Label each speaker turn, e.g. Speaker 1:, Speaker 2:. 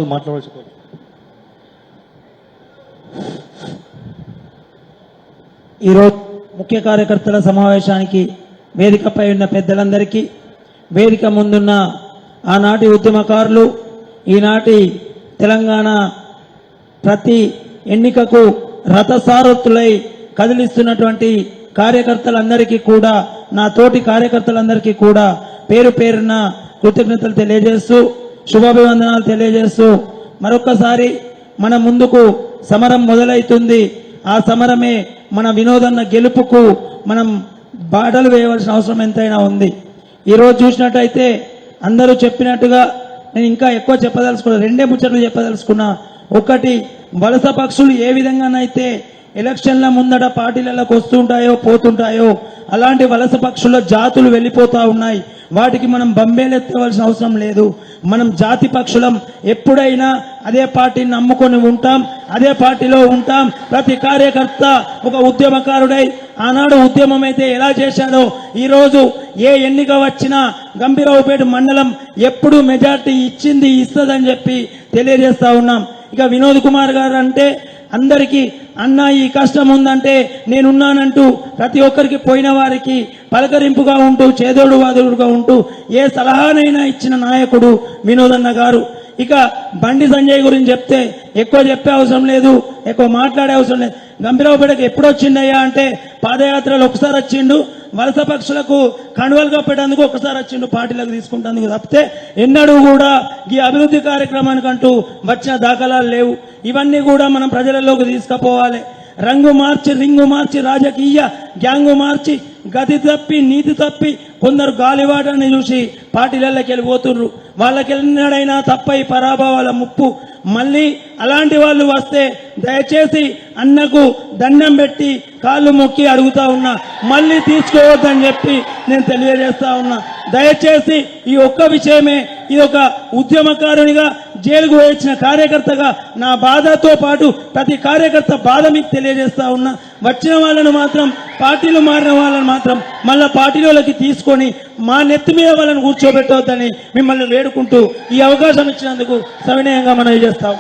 Speaker 1: మాట్లాడవచ్చు.
Speaker 2: ఈరోజు ముఖ్య కార్యకర్తల సమావేశానికి వేదికపై ఉన్న పెద్దలందరికీ, వేదిక ముందున్న ఆనాటి ఉద్యమకారులు, ఈనాటి తెలంగాణ ప్రతి ఎన్నికకు రథసారథులై కదిలిస్తున్నటువంటి కార్యకర్తలందరికీ కూడా, నా తోటి కార్యకర్తలందరికీ కూడా పేరు పేరున కృతజ్ఞతలు తెలియజేస్తూ, శుభాభివందనాలు తెలియజేస్తూ, మరొక్కసారి మన ముందుకు సమరం మొదలైతుంది. ఆ సమరమే మన వినోదన్న గెలుపుకు మనం బాటలు వేయవలసిన అవసరం ఎంతైనా ఉంది. ఈరోజు చూసినట్టయితే అందరూ చెప్పినట్టుగా నేను ఇంకా ఎక్కువ చెప్పదలుచుకున్నా, రెండే ముచ్చట్లు చెప్పదలుచుకున్నా. ఒకటి, వలస పక్షులు ఏ విధంగానైతే ఎలక్షన్ల ముందట పార్టీలకు వస్తుంటాయో పోతుంటాయో అలాంటి వలస పక్షుల జాతులు వెళ్ళిపోతా ఉన్నాయి. వాటికి మనం బంబేలెత్తవలసిన అవసరం లేదు. మనం జాతి పక్షులం. ఎప్పుడైనా అదే పార్టీని నమ్ముకొని ఉంటాం, అదే పార్టీలో ఉంటాం. ప్రతి కార్యకర్త ఒక ఉద్యమకారుడై ఆనాడు ఉద్యమం అయితే ఎలా చేశాడో ఈరోజు ఏ ఎన్నిక వచ్చినా గంభీరావుపేట మండలం ఎప్పుడు మెజార్టీ ఇచ్చింది, ఇస్తుందని చెప్పి తెలియజేస్తా ఉన్నాం. ఇక వినోద్ కుమార్ గారు అంటే అందరికీ అన్న ఈ కష్టం ఉందంటే నేనున్నానంటూ ప్రతి ఒక్కరికి పోయిన వారికి పలకరింపుగా ఉంటూ, చేదోడు వాదుడుగా ఉంటూ ఏ సలహానైనా ఇచ్చిన నాయకుడు వినోదన్న గారు. ఇక బండి సంజయ్ గురించి చెప్తే ఎక్కువ చెప్పే అవసరం లేదు, ఎక్కువ మాట్లాడే అవసరం లేదు. గంభీరావుపేటకు ఎప్పుడు వచ్చిండయ్యా అంటే పాదయాత్రలు ఒకసారి వచ్చిండు, వలస పక్షులకు కండువలు కప్పేటందుకు ఒకసారి వచ్చిండు, పార్టీలకు తీసుకుంటేందుకు తప్పితే ఎన్నడూ కూడా ఈ అభివృద్ధి కార్యక్రమానికంటూ వచ్చిన దాఖలాలు లేవు. ఇవన్నీ కూడా మనం ప్రజలలోకి తీసుకుపోవాలి. రంగు మార్చి రింగు మార్చి రాజకీయ గ్యాంగు మార్చి గతి తప్పి నీతి తప్పి కొందరు గాలివాటాన్ని చూసి పార్టీలలోకి వెళ్ళిపోతున్నారు. వాళ్ళకెన్నడైనా తప్పై పరాభవాల ముప్పు. మళ్ళీ అలాంటి వాళ్ళు వస్తే దయచేసి అన్నకు దండం పెట్టి కాళ్ళు మొక్కి అడుగుతా ఉన్నా, మళ్ళీ తీసుకోవద్దని చెప్పి నేను తెలియజేస్తా ఉన్నా. దయచేసి ఈ ఒక్క విషయమే, ఇది ఒక ఉద్యమకారునిగా జైలుకు వచ్చిన కార్యకర్తగా నా బాధతో పాటు ప్రతి కార్యకర్త బాధ మీకు తెలియజేస్తా ఉన్నా. వచ్చిన వాళ్ళను మాత్రం, పార్టీలు మారిన వాళ్ళని మాత్రం మళ్ళా పార్టీలోకి తీసుకొని మా నెత్తి మీద వాళ్ళని కూర్చోబెట్టవద్దని మిమ్మల్ని వేడుకుంటూ ఈ అవకాశం ఇచ్చినందుకు సవినయంగా మనం చేస్తాం.